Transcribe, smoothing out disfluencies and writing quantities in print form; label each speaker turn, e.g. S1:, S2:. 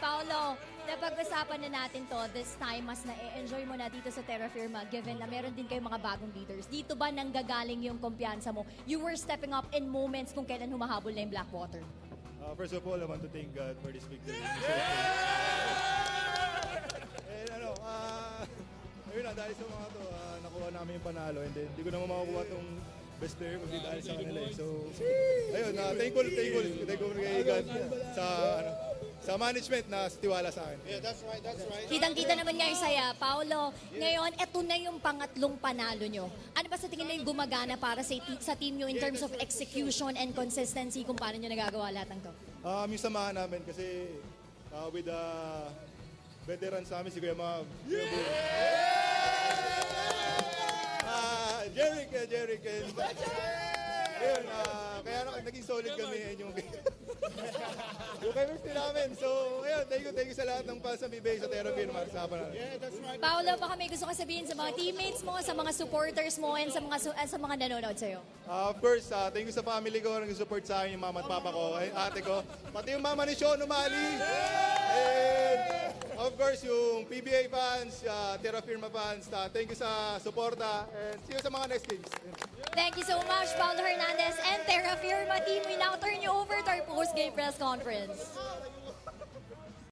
S1: Paolo, napag-usapan na natin to this time, mas na-enjoy mo na dito sa Terra Firma given na meron din kayong mga bagong leaders. Dito ba nanggagaling yung kumpiyansa mo? You were stepping up in moments kung kailan humahabol na yung Blackwater.
S2: First of all, I want to thank God for this victory. And ayun na, dahil sa mga to, nakuha namin yung panalo and then hindi ko naman makukuha tong best player kundi dahil sa kanila eh. So, ayun, thankful kay God sa management na tiwala sa akin.
S3: Yeah, that's right, that's right.
S1: Kitang-kita naman nga yung saya. Paolo, ngayon, eto na yung pangatlong panalo nyo. Ano ba sa tingin mo yung gumagana para sa team nyo in terms of execution and consistency kung paano nyo nagagawa lahat ng to?
S2: Yung samahan namin kasi with the veterans namin, si Kuya Mag, Jeric, and ayun, kaya naging solid kami yung chemistry namin. So, ayun, thank you sa lahat ng fans sa BBA sa Terra Firma.
S3: Yeah, that's right.
S1: Paolo, baka may gusto ka sabihin sa mga teammates mo, sa mga supporters mo, and sa mga nanonood sa'yo?
S2: Of course, thank you sa family ko, nag-support sa akin, yung mama at papa ko, ate ko, pati yung mama ni Sean Umali. And of course, yung PBA fans, Terra Firma fans, thank you sa suporta, and see you sa mga next games.
S1: Thank you so much, Paolo Hernandez and Terra Firma team. We now turn you over to our post-game press conference.